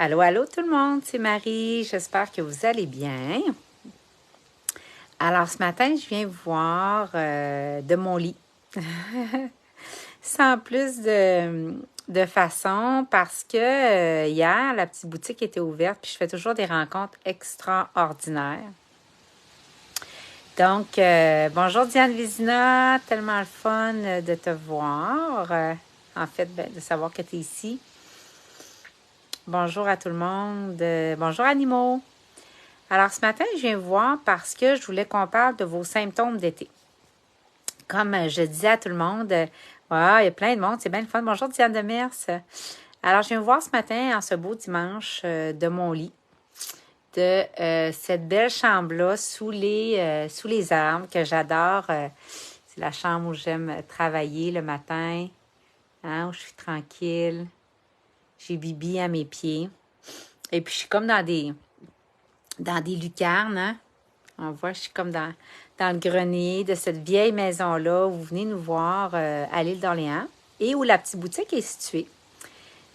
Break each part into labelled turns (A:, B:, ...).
A: Allô, allô tout le monde, c'est Marie, j'espère que vous allez bien. Alors ce matin, je viens vous voir de mon lit, sans plus de façon, parce que hier, la petite boutique était ouverte, puis je fais toujours des rencontres extraordinaires. Donc, bonjour Diane Vézina, tellement le fun de te voir, en fait, de savoir que tu es ici. Bonjour à tout le monde, bonjour Animaux. Alors, ce matin, je viens vous voir parce que je voulais qu'on parle de vos symptômes d'été. Comme je disais à tout le monde, il y a plein de monde, c'est bien le fun. Bonjour, Diane Demers. Alors, je viens vous voir ce matin, en ce beau dimanche, de mon lit, de cette belle chambre-là, sous les arbres, que j'adore. C'est la chambre où j'aime travailler le matin, hein, où je suis tranquille. J'ai Bibi à mes pieds. Et puis, je suis comme dans des lucarnes, hein? On voit, je suis comme dans le grenier de cette vieille maison-là où vous venez nous voir à l'île d'Orléans et où la petite boutique est située.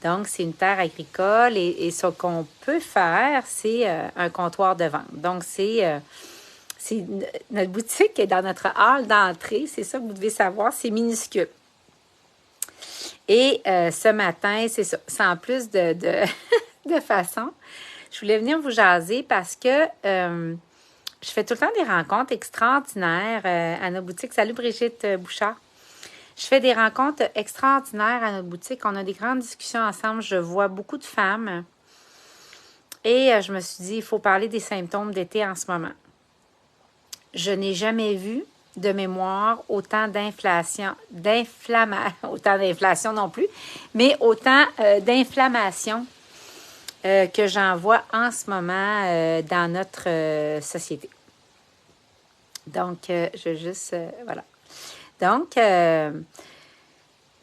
A: Donc, c'est une terre agricole et ce qu'on peut faire, c'est un comptoir de vente. Donc, c'est notre boutique est dans notre hall d'entrée. C'est ça que vous devez savoir. C'est minuscule. Et ce matin, c'est ça. Sans plus de façon, je voulais venir vous jaser parce que je fais tout le temps des rencontres extraordinaires à notre boutique. Salut Brigitte Bouchard. Je fais des rencontres extraordinaires à notre boutique. On a des grandes discussions ensemble. Je vois beaucoup de femmes. Et je me suis dit, il faut parler des symptômes d'été en ce moment. Je n'ai jamais vu de mémoire autant autant d'inflation non plus, mais autant d'inflammation que j'en vois en ce moment dans notre société. Donc, je vais juste... voilà.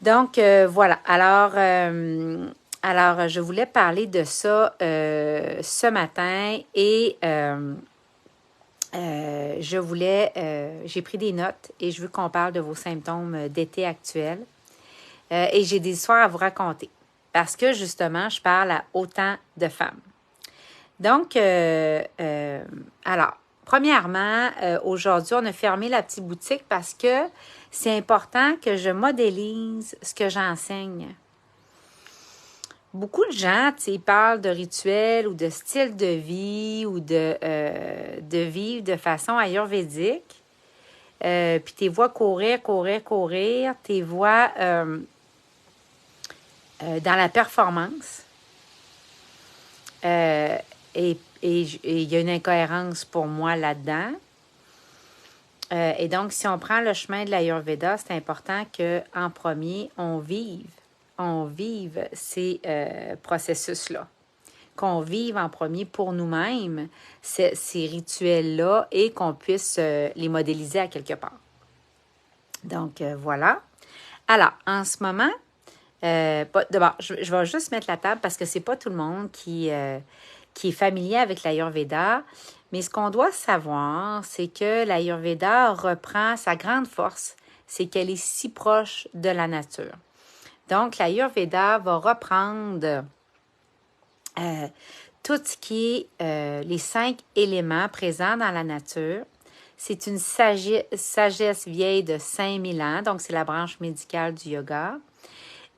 A: Donc, voilà. Alors, je voulais parler de ça ce matin et j'ai pris des notes et je veux qu'on parle de vos symptômes d'été actuels. Et j'ai des histoires à vous raconter parce que, justement, je parle à autant de femmes. Donc, alors, premièrement, aujourd'hui, on a fermé la petite boutique parce que c'est important que je modélise ce que j'enseigne. Beaucoup de gens, tu sais, parlent de rituels ou de style de vie ou de vivre de façon ayurvédique. Puis tes vois courir, tes vois dans la performance. Et il y a une incohérence pour moi là-dedans. Et donc, si on prend le chemin de l'Ayurveda, c'est important qu'en premier, on vive ces processus-là. Qu'on vive en premier pour nous-mêmes ces rituels-là et qu'on puisse les modéliser à quelque part. Donc, voilà. Alors, en ce moment, d'abord, je vais juste mettre la table parce que c'est pas tout le monde qui est familier avec l'Ayurveda. Mais ce qu'on doit savoir, c'est que l'Ayurveda reprend sa grande force, c'est qu'elle est si proche de la nature. Donc, l'Ayurveda va reprendre tout ce qui est les 5 éléments présents dans la nature. C'est une sagesse vieille de 5000 ans, donc c'est la branche médicale du yoga.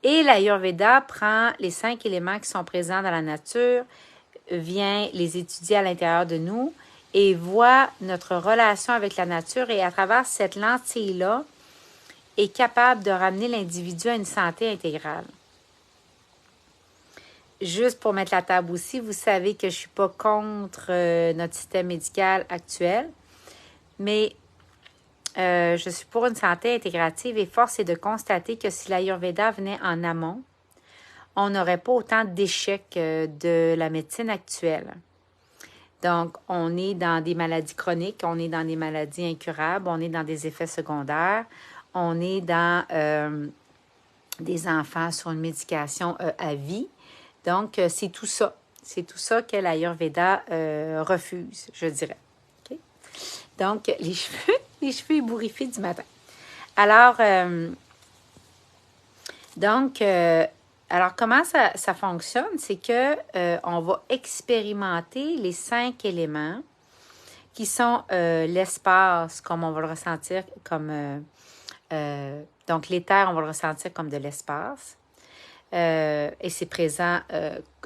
A: Et l'Ayurveda prend les 5 éléments qui sont présents dans la nature, vient les étudier à l'intérieur de nous et voit notre relation avec la nature et à travers cette lentille-là, est capable de ramener l'individu à une santé intégrale. Juste pour mettre la table aussi, vous savez que je ne suis pas contre notre système médical actuel, mais je suis pour une santé intégrative et force est de constater que si l'Ayurveda venait en amont, on n'aurait pas autant d'échecs de la médecine actuelle. Donc, on est dans des maladies chroniques, on est dans des maladies incurables, on est dans des effets secondaires, on est dans des enfants sur une médication à vie. Donc, c'est tout ça. C'est tout ça que l'Ayurveda refuse, je dirais. Okay? Donc, les cheveux ébouriffés du matin. Alors, alors, comment ça fonctionne? C'est que on va expérimenter les 5 éléments qui sont l'espace, comme on va le ressentir comme... donc, l'éther, on va le ressentir comme de l'espace. Et c'est présent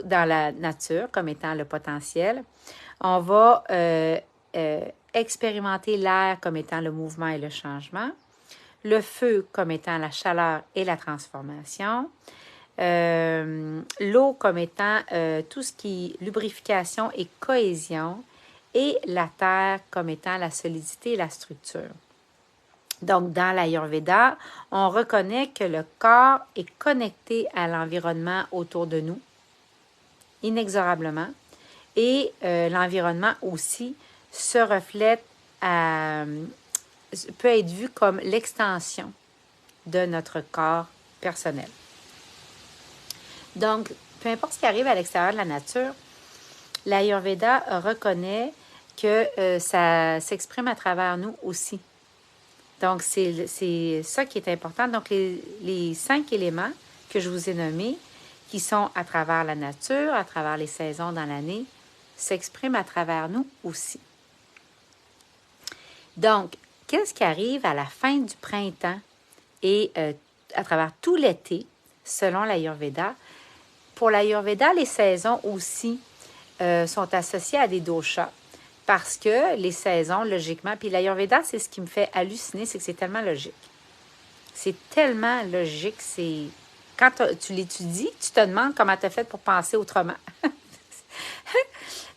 A: dans la nature comme étant le potentiel. On va expérimenter l'air comme étant le mouvement et le changement. Le feu comme étant la chaleur et la transformation. L'eau comme étant tout ce qui est lubrification et cohésion. Et la terre comme étant la solidité et la structure. Donc, dans l'Ayurveda, on reconnaît que le corps est connecté à l'environnement autour de nous, inexorablement, et l'environnement aussi se reflète peut être vu comme l'extension de notre corps personnel. Donc, peu importe ce qui arrive à l'extérieur de la nature, l'Ayurveda reconnaît que ça s'exprime à travers nous aussi. Donc, c'est ça qui est important. Donc, les 5 éléments que je vous ai nommés, qui sont à travers la nature, à travers les saisons dans l'année, s'expriment à travers nous aussi. Donc, qu'est-ce qui arrive à la fin du printemps et à travers tout l'été, selon l'Ayurveda? Pour l'Ayurveda, les saisons aussi sont associées à des doshas. Parce que les saisons, logiquement, puis l'Ayurveda, c'est ce qui me fait halluciner, c'est que c'est tellement logique. C'est tellement logique, c'est... Quand tu l'étudies, tu te demandes comment tu as fait pour penser autrement.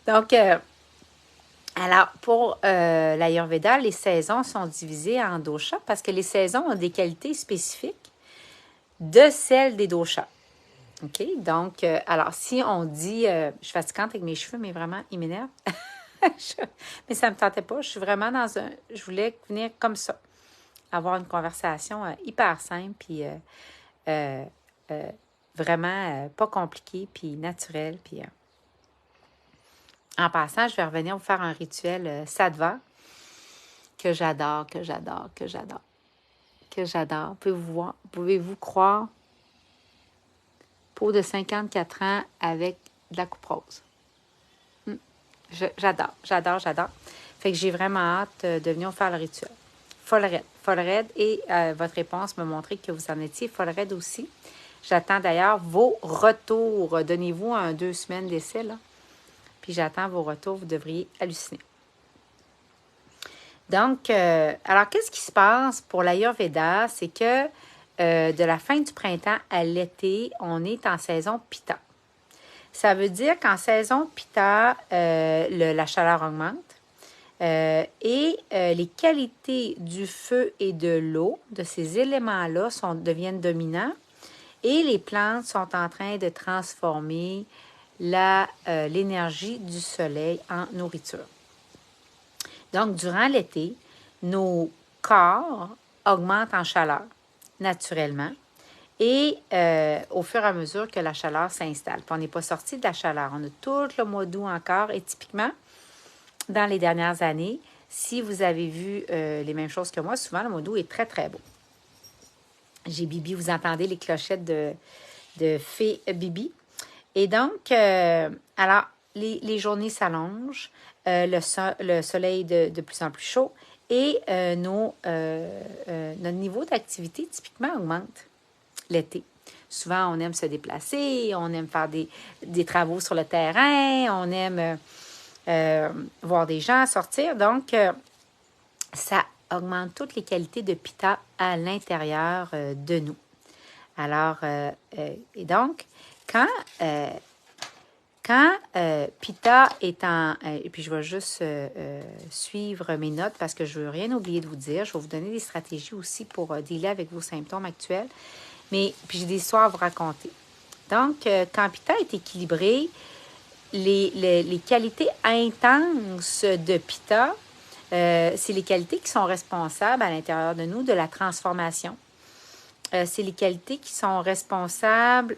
A: Donc, alors, pour l'Ayurveda, les saisons sont divisées en doshas parce que les saisons ont des qualités spécifiques de celles des doshas. OK? Donc, alors, si on dit... je suis fatigante avec mes cheveux, mais vraiment, ils m'énervent. Mais ça ne me tentait pas. Je suis vraiment dans un... Je voulais venir comme ça. Avoir une conversation hyper simple, puis vraiment pas compliquée, puis naturelle. Puis, en passant, je vais revenir vous faire un rituel Sattva que j'adore, que j'adore, que j'adore, que j'adore. Pouvez-vous croire? Peau de 54 ans avec de la coupe rose. J'adore, j'adore, j'adore. Fait que j'ai vraiment hâte de venir vous faire le rituel. Folle raide. Et votre réponse me montrait que vous en étiez folle raide aussi. J'attends d'ailleurs vos retours. Donnez-vous 2 semaines d'essai, là. Puis j'attends vos retours. Vous devriez halluciner. Donc, alors, qu'est-ce qui se passe pour l'Ayurveda? C'est que de la fin du printemps à l'été, on est en saison Pitta. Ça veut dire qu'en saison Pitta, la chaleur augmente et les qualités du feu et de l'eau, de ces éléments-là, deviennent dominants et les plantes sont en train de transformer l'énergie du soleil en nourriture. Donc, durant l'été, nos corps augmentent en chaleur naturellement. Et au fur et à mesure que la chaleur s'installe. Puis on n'est pas sorti de la chaleur. On a tout le mois d'août encore. Et typiquement, dans les dernières années, si vous avez vu les mêmes choses que moi, souvent le mois d'août est très, très beau. J'ai Bibi, vous entendez les clochettes de fée Bibi. Et donc, alors, les journées s'allongent, le soleil de plus en plus chaud et notre niveau d'activité typiquement augmente. L'été. Souvent, on aime se déplacer, on aime faire des travaux sur le terrain, on aime voir des gens sortir. Donc, ça augmente toutes les qualités de Pitta à l'intérieur de nous. Alors, et donc, quand Pitta est et puis je vais juste suivre mes notes parce que je ne veux rien oublier de vous dire. Je vais vous donner des stratégies aussi pour dealer avec vos symptômes actuels. Mais puis j'ai des histoires à vous raconter. Donc, quand Pitta est équilibré, les qualités intenses de Pitta, c'est les qualités qui sont responsables à l'intérieur de nous de la transformation. C'est les qualités qui sont responsables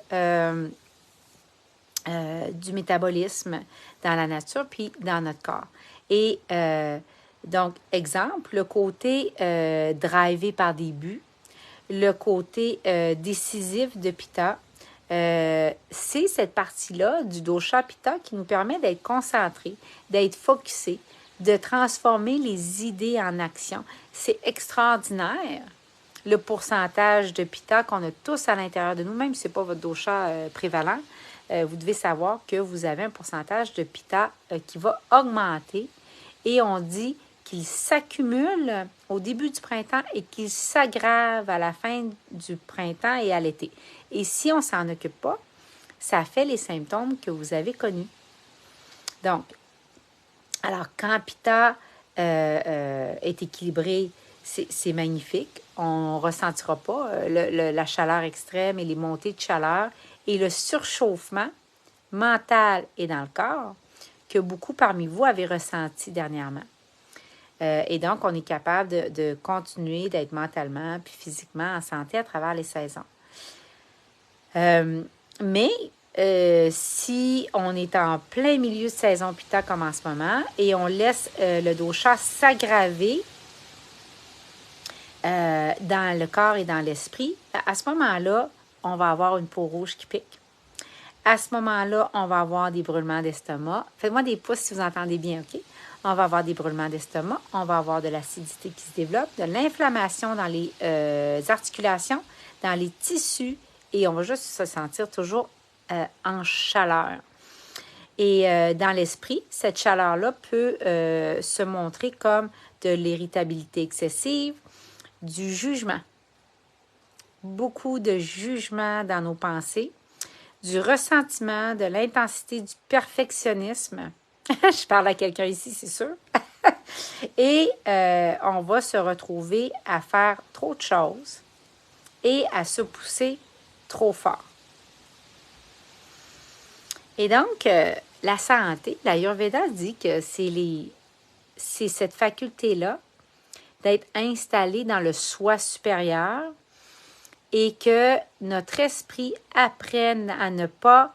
A: du métabolisme dans la nature puis dans notre corps. Et donc, exemple, le côté drivé par des buts, le côté décisif de Pitta, c'est cette partie-là du dosha pitta qui nous permet d'être concentrés, d'être focusés, de transformer les idées en action. C'est extraordinaire, le pourcentage de pitta qu'on a tous à l'intérieur de nous, même si ce n'est pas votre dosha prévalent. Vous devez savoir que vous avez un pourcentage de pitta qui va augmenter et on dit qu'il s'accumule au début du printemps et qu'il s'aggrave à la fin du printemps et à l'été. Et si on ne s'en occupe pas, ça fait les symptômes que vous avez connus. Donc, alors quand pitta est équilibré, c'est magnifique. On ne ressentira pas la chaleur extrême et les montées de chaleur et le surchauffement mental et dans le corps que beaucoup parmi vous avez ressenti dernièrement. Et donc, on est capable de continuer d'être mentalement puis physiquement en santé à travers les saisons. Mais si on est en plein milieu de saison pitta comme en ce moment et on laisse le dosha s'aggraver dans le corps et dans l'esprit, à ce moment-là, on va avoir une peau rouge qui pique. À ce moment-là, on va avoir des brûlements d'estomac. Faites-moi des pouces si vous entendez bien, OK? On va avoir des brûlements d'estomac, on va avoir de l'acidité qui se développe, de l'inflammation dans les articulations, dans les tissus, et on va juste se sentir toujours en chaleur. Et dans l'esprit, cette chaleur-là peut se montrer comme de l'irritabilité excessive, du jugement. Beaucoup de jugement dans nos pensées, du ressentiment, de l'intensité, du perfectionnisme. Je parle à quelqu'un ici, c'est sûr. Et on va se retrouver à faire trop de choses et à se pousser trop fort. Et donc, la santé, l'Ayurveda dit que c'est cette faculté-là d'être installé dans le soi supérieur et que notre esprit apprenne à ne pas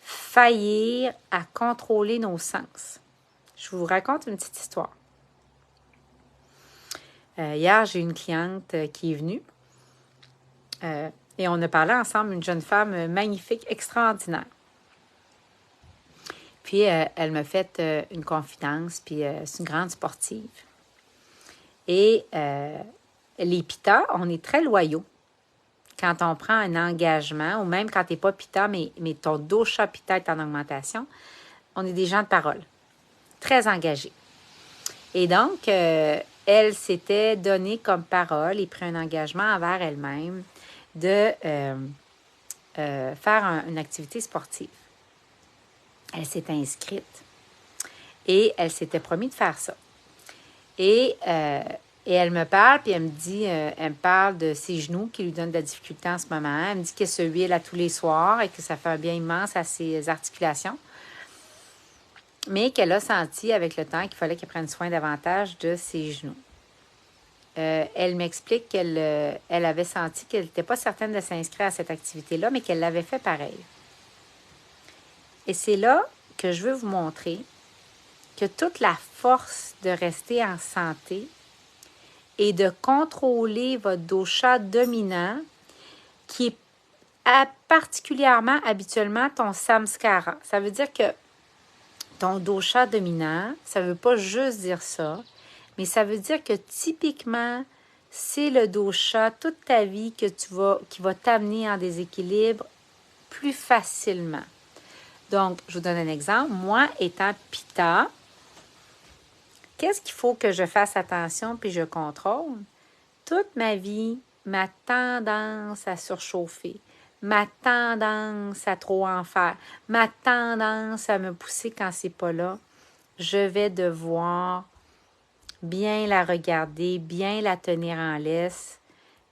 A: faillir à contrôler nos sens. Je vous raconte une petite histoire. Hier, j'ai une cliente qui est venue et on a parlé ensemble, une jeune femme magnifique, extraordinaire. Puis, elle m'a fait une confidence, puis c'est une grande sportive. Et les pittas, on est très loyaux. Quand on prend un engagement, ou même quand tu n'es pas pitta, mais ton dosha pitta est en augmentation, on est des gens de parole, très engagés. Et donc, elle s'était donnée comme parole et pris un engagement envers elle-même de faire une activité sportive. Elle s'est inscrite et elle s'était promis de faire ça. Et elle me parle, puis elle me dit, elle me parle de ses genoux qui lui donnent de la difficulté en ce moment. Elle me dit qu'elle se huile à tous les soirs et que ça fait un bien immense à ses articulations. Mais qu'elle a senti avec le temps qu'il fallait qu'elle prenne soin davantage de ses genoux. Elle m'explique qu'elle avait senti qu'elle n'était pas certaine de s'inscrire à cette activité-là, mais qu'elle l'avait fait pareil. Et c'est là que je veux vous montrer que toute la force de rester en santé et de contrôler votre dosha dominant, qui est particulièrement habituellement ton samskara. Ça veut dire que ton dosha dominant, ça ne veut pas juste dire ça, mais ça veut dire que typiquement, c'est le dosha toute ta vie qui va t'amener en déséquilibre plus facilement. Donc, je vous donne un exemple. Moi, étant pitta, qu'est-ce qu'il faut que je fasse attention puis je contrôle? Toute ma vie, ma tendance à surchauffer, ma tendance à trop en faire, ma tendance à me pousser quand c'est pas là, je vais devoir bien la regarder, bien la tenir en laisse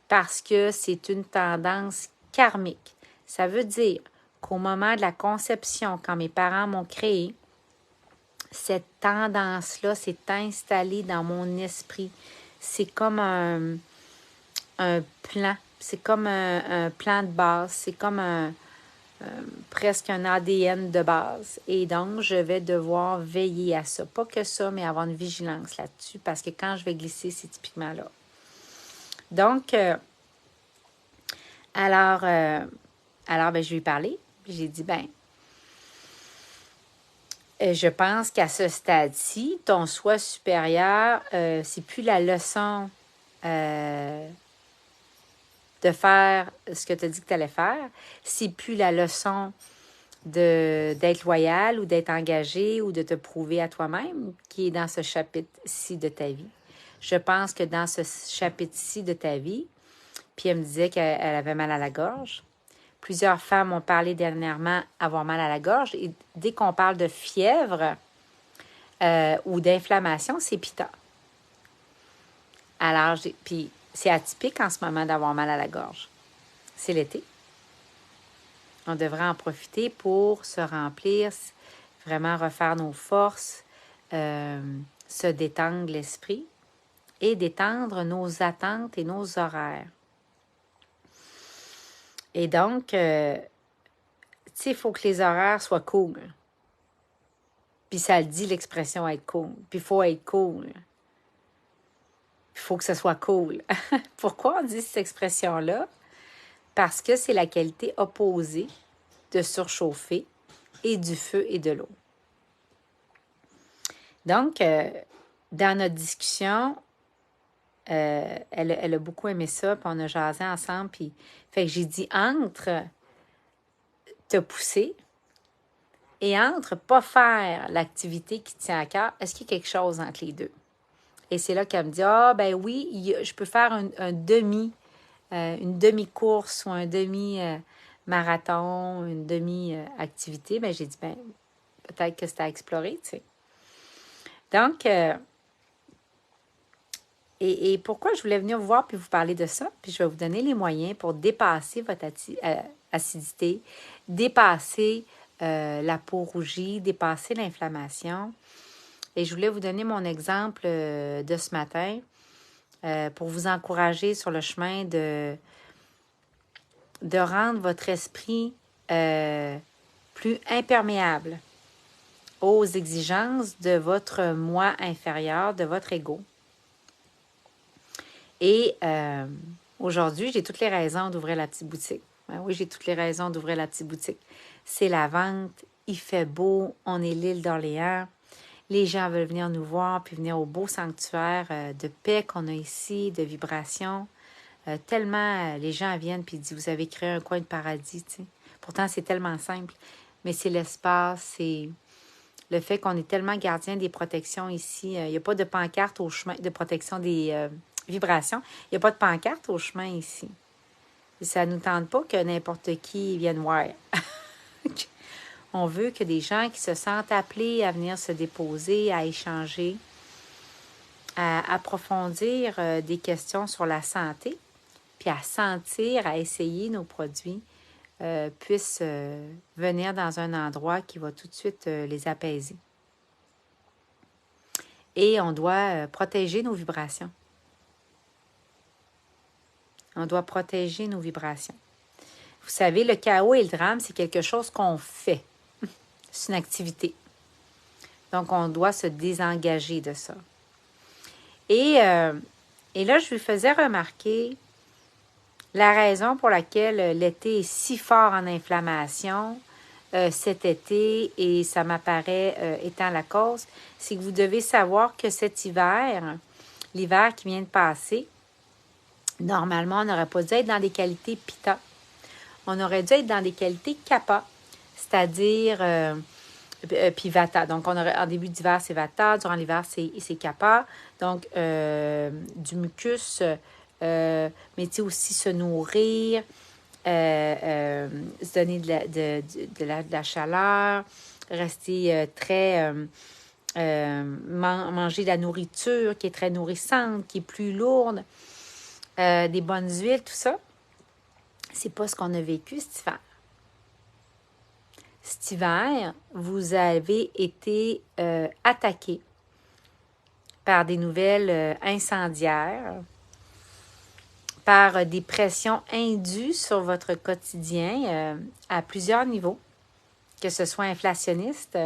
A: parce que c'est une tendance karmique. Ça veut dire qu'au moment de la conception, quand mes parents m'ont créé, cette tendance-là s'est installée dans mon esprit. C'est comme un plan. C'est comme un plan de base. C'est comme presque un ADN de base. Et donc, je vais devoir veiller à ça. Pas que ça, mais avoir une vigilance là-dessus. Parce que quand je vais glisser, c'est typiquement là. Donc, alors Alors, ben, je lui ai parlé. J'ai dit, ben, je pense qu'à ce stade-ci, ton soi supérieur, c'est plus la leçon de faire ce que tu as dit que tu allais faire. C'est plus la leçon d'être loyal ou d'être engagé ou de te prouver à toi-même qui est dans ce chapitre-ci de ta vie. Je pense que dans ce chapitre-ci de ta vie, puis elle me disait qu'elle avait mal à la gorge. Plusieurs femmes ont parlé dernièrement avoir mal à la gorge. Et dès qu'on parle de fièvre ou d'inflammation, c'est Pitta. Alors, puis c'est atypique en ce moment d'avoir mal à la gorge. C'est l'été. On devrait en profiter pour se remplir, vraiment refaire nos forces, se détendre l'esprit et détendre nos attentes et nos horaires. Et donc, tu sais, il faut que les horaires soient cool. Puis ça le dit, l'expression être cool. Puis il faut être cool. Il faut que ce soit cool. Pourquoi on dit cette expression-là? Parce que c'est la qualité opposée de surchauffer et du feu et de l'eau. Donc, dans notre discussion, elle a beaucoup aimé ça, puis on a jasé ensemble, puis fait que j'ai dit entre te pousser et entre pas faire l'activité qui te tient à cœur, est-ce qu'il y a quelque chose entre les deux? Et c'est là qu'elle me dit, ah ben oui, je peux faire une demi-course ou un demi-marathon, une demi-activité. Ben j'ai dit, ben peut-être que c'est à explorer, tu sais. Donc, et pourquoi je voulais venir vous voir puis vous parler de ça, puis je vais vous donner les moyens pour dépasser votre acidité, dépasser la peau rougie, dépasser l'inflammation. Et je voulais vous donner mon exemple de ce matin pour vous encourager sur le chemin de rendre votre esprit plus imperméable aux exigences de votre moi inférieur, de votre ego. Et aujourd'hui, j'ai toutes les raisons d'ouvrir la petite boutique. Oui, j'ai toutes les raisons d'ouvrir la petite boutique. C'est la vente, il fait beau, on est l'île d'Orléans. Les gens veulent venir nous voir, puis venir au beau sanctuaire de paix qu'on a ici, de vibration. Tellement les gens viennent puis disent, vous avez créé un coin de paradis, tu sais. Pourtant, c'est tellement simple. Mais c'est l'espace, c'est le fait qu'on est tellement gardien des protections ici. Il n'y a pas de pancarte au chemin de protection des vibrations. Il n'y a pas de pancarte au chemin ici. Et ça ne nous tente pas que n'importe qui vienne voir. On veut que des gens qui se sentent appelés à venir se déposer, à échanger, à approfondir des questions sur la santé, puis à sentir, à essayer nos produits, puissent venir dans un endroit qui va tout de suite les apaiser. Et on doit protéger nos vibrations. On doit protéger nos vibrations. Vous savez, le chaos et le drame, c'est quelque chose qu'on fait. C'est une activité. Donc, on doit se désengager de ça. Et là, je lui faisais remarquer la raison pour laquelle l'été est si fort en inflammation cet été, et ça m'apparaît étant la cause, c'est que vous devez savoir que cet hiver, l'hiver qui vient de passer, normalement, on n'aurait pas dû être dans des qualités Pitta. On aurait dû être dans des qualités Kapha, c'est-à-dire puis Vata. Donc, on aurait, en début d'hiver, c'est Vata. Durant l'hiver, c'est Kapha. Donc, du mucus, mais tu sais aussi se nourrir, se donner de la chaleur, rester très... manger de la nourriture qui est très nourrissante, qui est plus lourde, des bonnes huiles, tout ça. C'est pas ce qu'on a vécu cet hiver. Cet hiver, vous avez été attaqué par des nouvelles incendiaires, par des pressions indues sur votre quotidien à plusieurs niveaux, que ce soit inflationniste,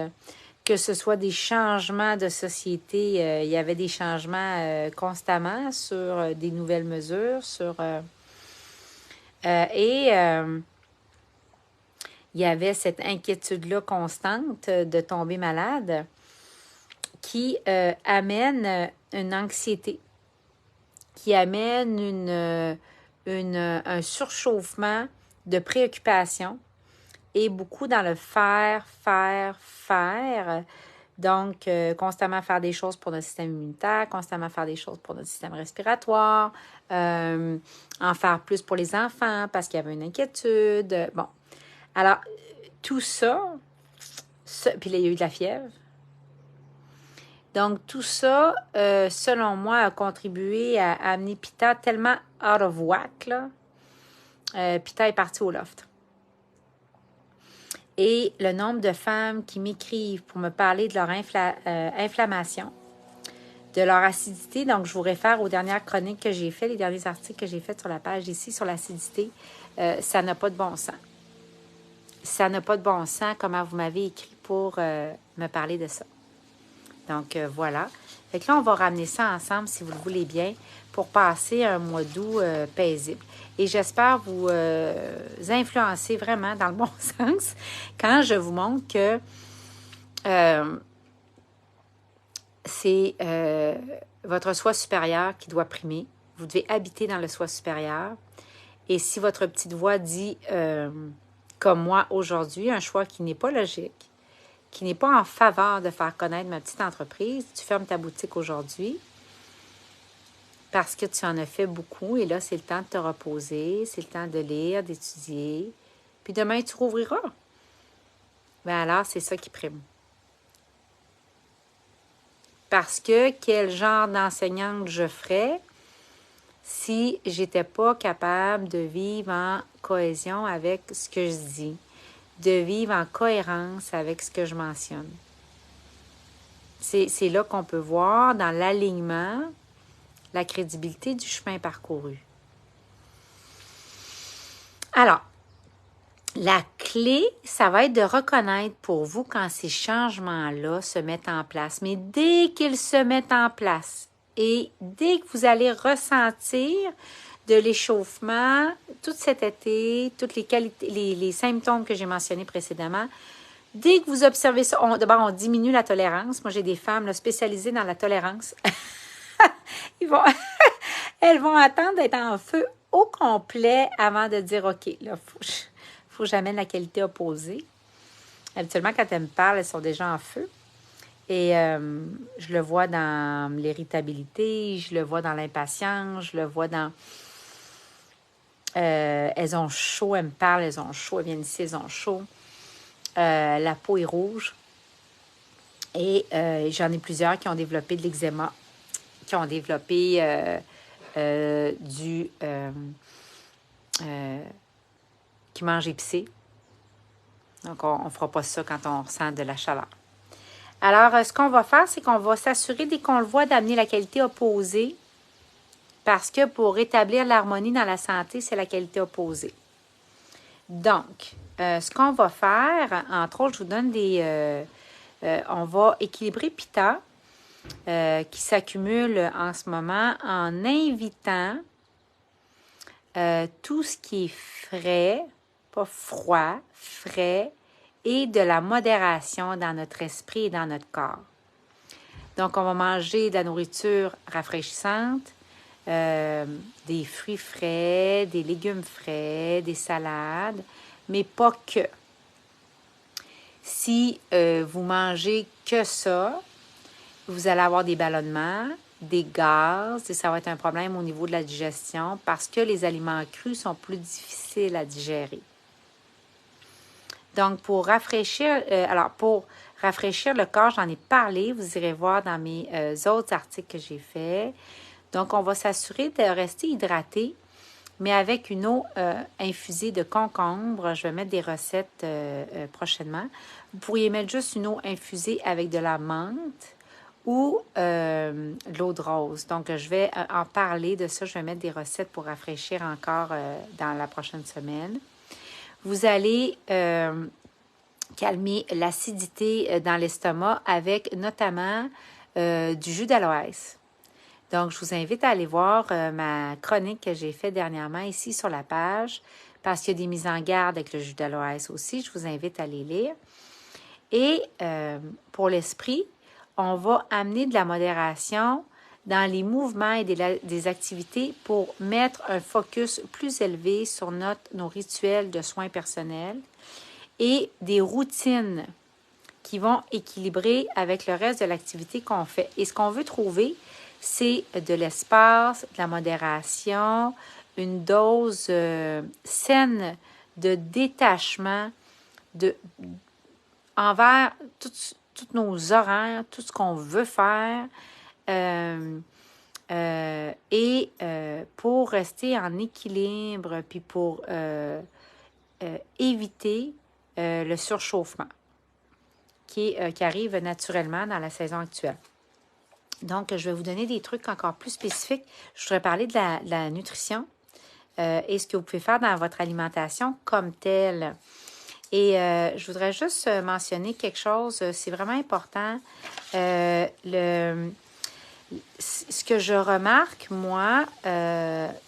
A: que ce soit des changements de société. Il y avait des changements constamment sur des nouvelles mesures, il y avait cette inquiétude-là constante de tomber malade qui amène une anxiété, qui amène un surchauffement de préoccupation et beaucoup dans le faire. Donc, constamment faire des choses pour notre système immunitaire, constamment faire des choses pour notre système respiratoire, en faire plus pour les enfants parce qu'il y avait une inquiétude. Bon, alors, tout ça, puis là, il y a eu de la fièvre. Donc, tout ça, selon moi, a contribué à amener Pita tellement out of whack, là. Pita est parti au loft. Et le nombre de femmes qui m'écrivent pour me parler de leur inflammation, de leur acidité, donc je vous réfère aux dernières chroniques que j'ai faites, les derniers articles que j'ai faits sur la page ici, sur l'acidité, ça n'a pas de bon sens. Ça n'a pas de bon sens comment vous m'avez écrit pour me parler de ça. Donc, voilà. Fait que là, on va ramener ça ensemble, si vous le voulez bien, pour passer un mois d'août paisible. Et j'espère vous influencer vraiment dans le bon sens quand je vous montre que c'est votre soi supérieur qui doit primer. Vous devez habiter dans le soi supérieur. Et si votre petite voix dit, comme moi aujourd'hui, un choix qui n'est pas logique, qui n'est pas en faveur de faire connaître ma petite entreprise, tu fermes ta boutique aujourd'hui parce que tu en as fait beaucoup et là, c'est le temps de te reposer, c'est le temps de lire, d'étudier, puis demain, tu rouvriras. Bien alors, c'est ça qui prime. Parce que quel genre d'enseignante je ferais si j'étais pas capable de vivre en cohésion avec ce que je dis, de vivre en cohérence avec ce que je mentionne. C'est là qu'on peut voir dans l'alignement la crédibilité du chemin parcouru. Alors, la clé, ça va être de reconnaître pour vous quand ces changements-là se mettent en place. Mais dès qu'ils se mettent en place et dès que vous allez ressentir de l'échauffement, tout cet été, toutes les symptômes que j'ai mentionnés précédemment, dès que vous observez ça, d'abord, on diminue la tolérance. Moi, j'ai des femmes là, spécialisées dans la tolérance. Elles vont attendre d'être en feu au complet avant de dire, OK, là, faut que j'amène la qualité opposée. Habituellement, quand elles me parlent, elles sont déjà en feu. Et je le vois dans l'irritabilité, je le vois dans l'impatience, je le vois dans... elles ont chaud, elles me parlent, elles ont chaud, elles viennent ici, elles ont chaud. La peau est rouge. Et j'en ai plusieurs qui ont développé de l'eczéma, qui ont développé qui mangent épicé. Donc, on ne fera pas ça quand on ressent de la chaleur. Alors, ce qu'on va faire, c'est qu'on va s'assurer, dès qu'on le voit, d'amener la qualité opposée, parce que pour rétablir l'harmonie dans la santé, c'est la qualité opposée. Donc, ce qu'on va faire, entre autres, je vous donne on va équilibrer Pitta, qui s'accumule en ce moment, en invitant tout ce qui est frais, pas froid, frais, et de la modération dans notre esprit et dans notre corps. Donc, on va manger de la nourriture rafraîchissante, des fruits frais, des légumes frais, des salades, mais pas que. Si vous mangez que ça, vous allez avoir des ballonnements, des gaz, et ça va être un problème au niveau de la digestion parce que les aliments crus sont plus difficiles à digérer. Donc, pour rafraîchir le corps, j'en ai parlé, vous irez voir dans mes autres articles que j'ai faits. Donc, on va s'assurer de rester hydraté, mais avec une eau infusée de concombre. Je vais mettre des recettes prochainement. Vous pourriez mettre juste une eau infusée avec de la menthe ou de l'eau de rose. Donc, je vais en parler de ça. Je vais mettre des recettes pour rafraîchir encore dans la prochaine semaine. Vous allez calmer l'acidité dans l'estomac avec notamment du jus d'aloès. Donc, je vous invite à aller voir ma chronique que j'ai faite dernièrement ici sur la page parce qu'il y a des mises en garde avec le jus d'aloès aussi. Je vous invite à les lire. Et pour l'esprit, on va amener de la modération dans les mouvements et des activités pour mettre un focus plus élevé sur nos rituels de soins personnels et des routines qui vont équilibrer avec le reste de l'activité qu'on fait. Et ce qu'on veut trouver, c'est de l'espace, de la modération, une dose saine de détachement envers tous nos horaires, tout ce qu'on veut faire, et pour rester en équilibre, puis pour éviter le surchauffement qui arrive naturellement dans la saison actuelle. Donc, je vais vous donner des trucs encore plus spécifiques. Je voudrais parler de la nutrition et ce que vous pouvez faire dans votre alimentation comme telle. Et je voudrais juste mentionner quelque chose, c'est vraiment important. Ce que je remarque, moi,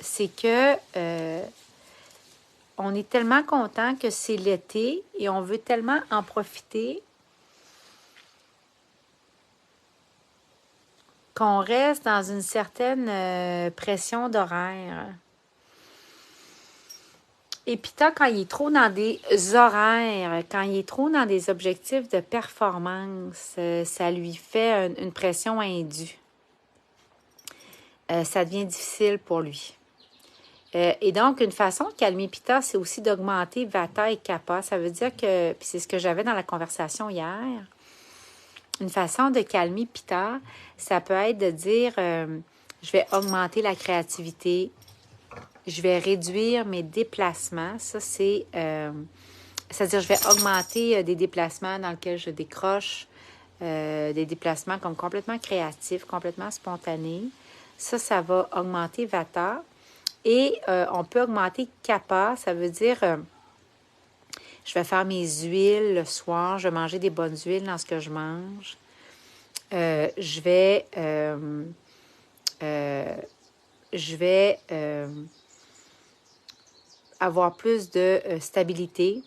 A: c'est que on est tellement content que c'est l'été et on veut tellement en profiter qu'on reste dans une certaine pression d'horaire. Et puis, quand il est trop dans des horaires, quand il est trop dans des objectifs de performance, ça lui fait une pression indue. Ça devient difficile pour lui. Et donc, une façon de calmer Pitta, c'est aussi d'augmenter Vata et Kapha. Ça veut dire que, puis c'est ce que j'avais dans la conversation hier, une façon de calmer Pitta, ça peut être de dire, je vais augmenter la créativité, je vais réduire mes déplacements. Ça, c'est-à-dire, je vais augmenter des déplacements dans lesquels je décroche, des déplacements comme complètement créatifs, complètement spontanés. Ça va augmenter Vata. Et on peut augmenter Kapha, ça veut dire, je vais faire mes huiles le soir, je vais manger des bonnes huiles dans ce que je mange. Je vais avoir plus de stabilité.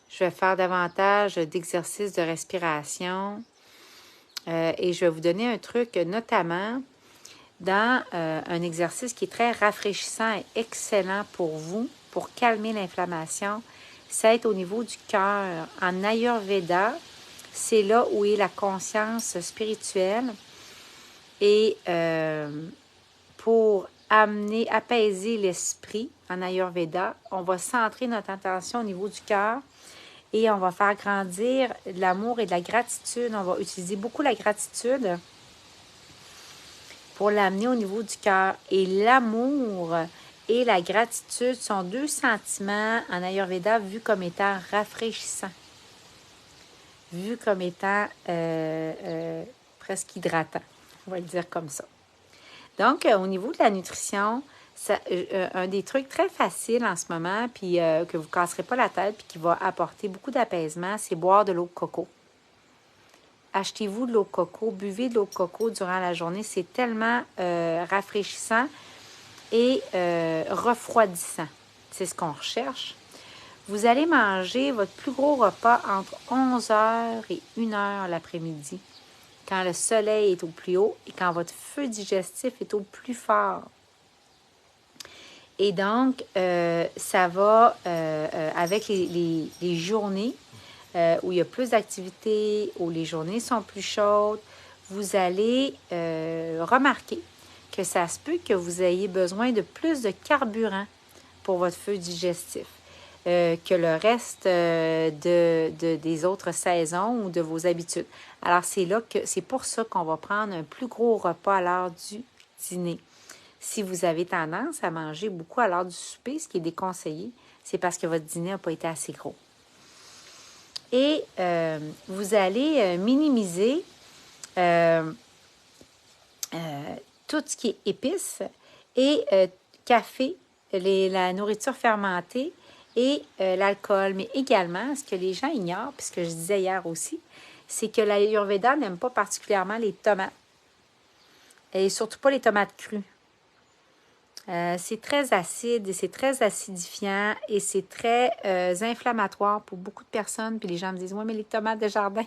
A: Je vais faire davantage d'exercices de respiration. Et je vais vous donner un truc, notamment dans un exercice qui est très rafraîchissant et excellent pour vous, pour calmer l'inflammation. Ça est au niveau du cœur. En Ayurveda, c'est là où est la conscience spirituelle. Et pour apaiser l'esprit en Ayurveda, on va centrer notre attention au niveau du cœur et on va faire grandir l'amour et de la gratitude. On va utiliser beaucoup la gratitude pour l'amener au niveau du cœur. Et l'amour et la gratitude sont deux sentiments en Ayurveda vus comme étant rafraîchissants, vus comme étant presque hydratants. On va le dire comme ça. Donc, au niveau de la nutrition, un des trucs très faciles en ce moment, puis que vous ne casserez pas la tête, puis qui va apporter beaucoup d'apaisement, c'est boire de l'eau de coco. Achetez-vous de l'eau de coco, buvez de l'eau de coco durant la journée. C'est tellement rafraîchissant et refroidissant. C'est ce qu'on recherche. Vous allez manger votre plus gros repas entre 11h et 1h l'après-midi, quand le soleil est au plus haut et quand votre feu digestif est au plus fort. Et donc, ça va avec les journées où il y a plus d'activités, où les journées sont plus chaudes, vous allez remarquer que ça se peut que vous ayez besoin de plus de carburant pour votre feu digestif que le reste des autres saisons ou de vos habitudes. Alors, c'est pour ça qu'on va prendre un plus gros repas à l'heure du dîner. Si vous avez tendance à manger beaucoup à l'heure du souper, ce qui est déconseillé, c'est parce que votre dîner n'a pas été assez gros. Et vous allez minimiser tout ce qui est épices et café, la nourriture fermentée et l'alcool. Mais également, ce que les gens ignorent, puis ce que je disais hier aussi, c'est que l'Ayurveda n'aime pas particulièrement les tomates. Et surtout pas les tomates crues. C'est très acide et c'est très acidifiant et c'est très inflammatoire pour beaucoup de personnes. Puis les gens me disent, oui, mais les tomates de jardin.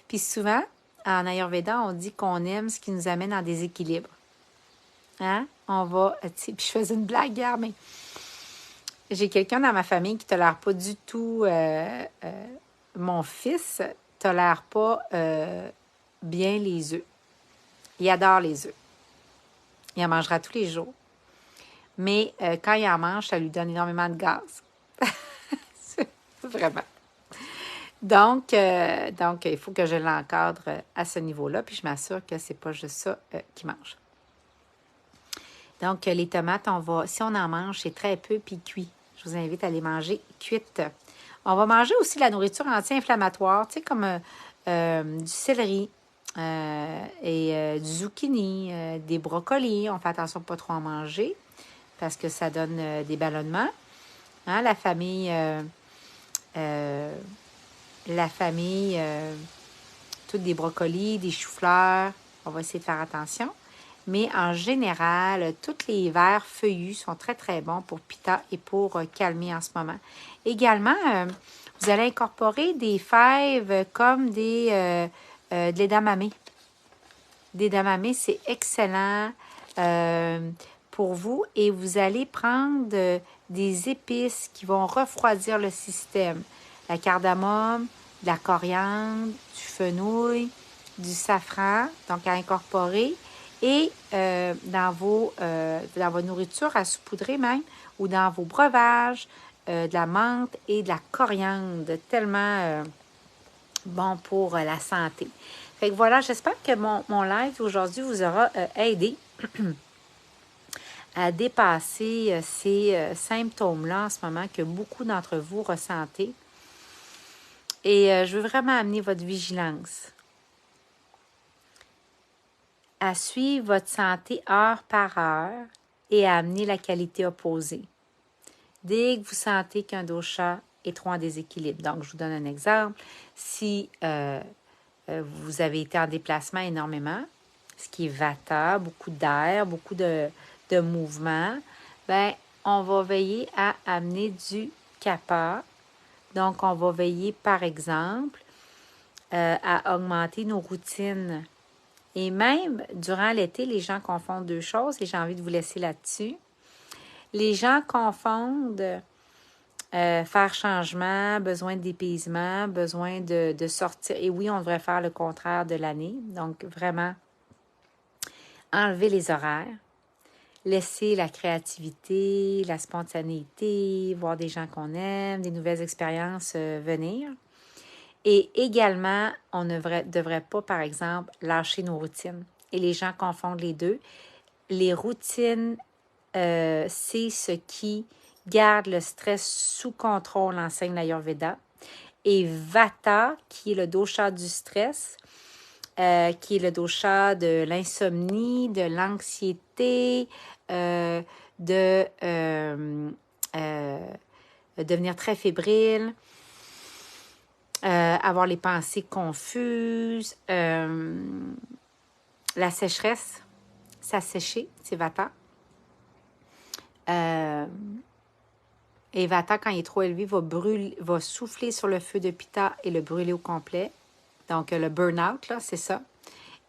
A: Puis souvent, en Ayurveda, on dit qu'on aime ce qui nous amène en déséquilibre. Hein? On va, tu sais, puis je faisais une blague hier, mais j'ai quelqu'un dans ma famille qui ne tolère pas du tout, mon fils ne tolère pas bien les œufs. Il adore les œufs. Il en mangera tous les jours. Mais quand il en mange, ça lui donne énormément de gaz. Vraiment. Donc, il faut que je l'encadre à ce niveau-là, puis je m'assure que c'est pas juste ça qu'il mange. Donc, les tomates, si on en mange, c'est très peu, puis cuit. Je vous invite à les manger cuites. On va manger aussi de la nourriture anti-inflammatoire, tu sais, comme du céleri et du zucchini, des brocolis. On fait attention de ne pas trop en manger parce que ça donne des ballonnements. Hein, la famille, toutes des brocolis, des choux-fleurs. On va essayer de faire attention. Mais en général, tous les verts feuillus sont très, très bons pour Pitta et pour calmer en ce moment. Également, vous allez incorporer des fèves comme de l'edamame. L'edamame, c'est excellent pour vous. Et vous allez prendre des épices qui vont refroidir le système. La cardamome, de la coriandre, du fenouil, du safran, donc à incorporer. Et dans votre nourriture à saupoudrer même, ou dans vos breuvages, de la menthe et de la coriandre, tellement bon pour la santé. Fait que voilà, j'espère que mon live aujourd'hui vous aura aidé à dépasser ces symptômes-là en ce moment que beaucoup d'entre vous ressentez. Et je veux vraiment amener votre vigilance à suivre votre santé heure par heure et à amener la qualité opposée. Dès que vous sentez qu'un dosha est trop en déséquilibre. Donc, je vous donne un exemple. Si vous avez été en déplacement énormément, ce qui est vata, beaucoup d'air, beaucoup de mouvement, ben on va veiller à amener du kapha. Donc, on va veiller, par exemple, à augmenter nos routines. Et même durant l'été, les gens confondent deux choses et j'ai envie de vous laisser là-dessus. Les gens confondent faire changement, besoin de dépaysement, besoin de sortir. Et oui, on devrait faire le contraire de l'année. Donc, vraiment, enlever les horaires, laisser la créativité, la spontanéité, voir des gens qu'on aime, des nouvelles expériences venir. Et également, on ne devrait pas, par exemple, lâcher nos routines. Et les gens confondent les deux. Les routines, c'est ce qui garde le stress sous contrôle, enseigne l'Ayurveda. Et Vata, qui est le dosha du stress, qui est le dosha de l'insomnie, de l'anxiété, de devenir très fébrile, avoir les pensées confuses, la sécheresse, s'assécher, c'est Vata. Et Vata, quand il est trop élevé, va souffler sur le feu de Pitta et le brûler au complet. Donc, le burn-out, là, c'est ça.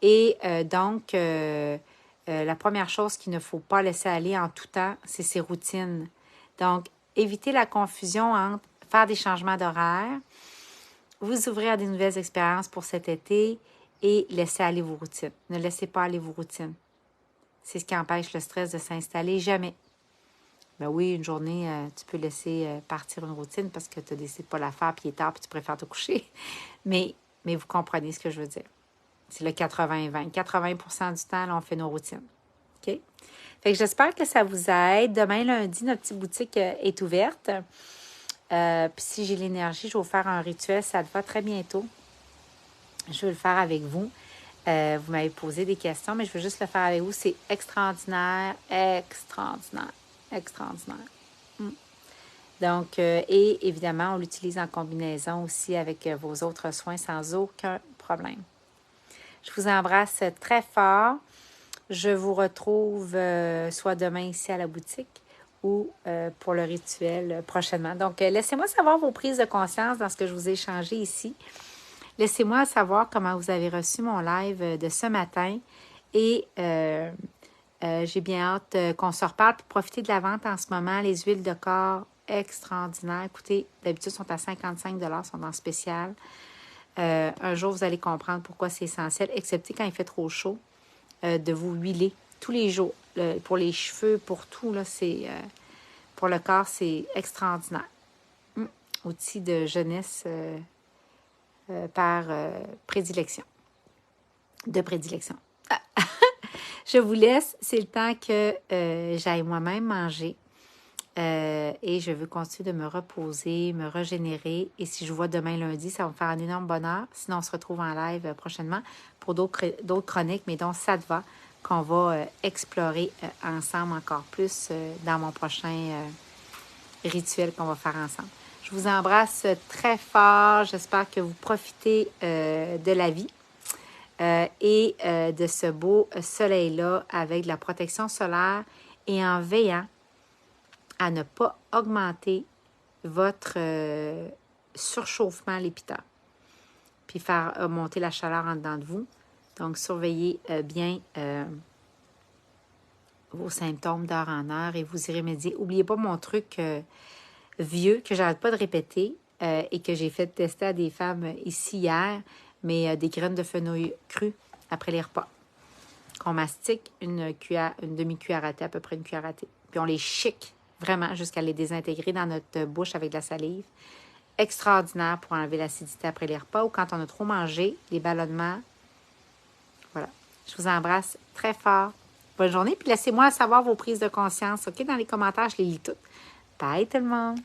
A: Et donc, la première chose qu'il ne faut pas laisser aller en tout temps, c'est ses routines. Donc, évitez la confusion entre faire des changements d'horaire, vous ouvrir à des nouvelles expériences pour cet été et laisser aller vos routines. Ne laissez pas aller vos routines. C'est ce qui empêche le stress de s'installer. Jamais. Ben oui, une journée, tu peux laisser partir une routine parce que tu as décidé de ne pas la faire, puis il est tard, puis tu préfères te coucher. Mais vous comprenez ce que je veux dire. C'est le 80-20. 80% du temps, là, on fait nos routines. OK? Fait que j'espère que ça vous aide. Demain, lundi, notre petite boutique est ouverte. Puis si j'ai l'énergie, je vais vous faire un rituel. Ça te va très bientôt. Je veux le faire avec vous. Vous m'avez posé des questions, mais je veux juste le faire avec vous. C'est extraordinaire, extraordinaire, extraordinaire. Donc, et évidemment, on l'utilise en combinaison aussi avec vos autres soins sans aucun problème. Je vous embrasse très fort. je vous retrouve soit demain ici à la boutique ou pour le rituel prochainement. Donc, laissez-moi savoir vos prises de conscience dans ce que je vous ai échangé ici. Laissez-moi savoir comment vous avez reçu mon live de ce matin et j'ai bien hâte qu'on se reparle pour profiter de la vente en ce moment. Les huiles de corps extraordinaires. Écoutez, d'habitude, sont à 55 $, sont en spécial. Un jour, vous allez comprendre pourquoi c'est essentiel, excepté quand il fait trop chaud, de vous huiler tous les jours. Pour les cheveux, pour tout, là, pour le corps, c'est extraordinaire. Outil de jeunesse par prédilection. De prédilection. Je vous laisse. C'est le temps que j'aille moi-même manger. Et je veux continuer de me reposer, me régénérer. Et si je vous vois demain lundi, ça va me faire un énorme bonheur. Sinon, on se retrouve en live prochainement pour d'autres chroniques, mais dont ça te va, qu'on va explorer ensemble encore plus dans mon prochain rituel qu'on va faire ensemble. Je vous embrasse très fort. J'espère que vous profitez de la vie et de ce beau soleil-là avec de la protection solaire et en veillant à ne pas augmenter votre surchauffement à l'hôpital, puis faire monter la chaleur en dedans de vous. Donc, surveillez bien vos symptômes d'heure en heure et vous y remédiez. N'oubliez pas mon truc vieux que j'arrête pas de répéter et que j'ai fait tester à des femmes ici hier, mais des graines de fenouil crues après les repas. Qu'on mastique une demi-cuillère à thé, à peu près une cuillère à thé. Puis on les chique vraiment jusqu'à les désintégrer dans notre bouche avec de la salive. Extraordinaire pour enlever l'acidité après les repas ou quand on a trop mangé, les ballonnements. Voilà. Je vous embrasse très fort. Bonne journée. Puis laissez-moi savoir vos prises de conscience. OK? Dans les commentaires, je les lis toutes. Bye tout le monde.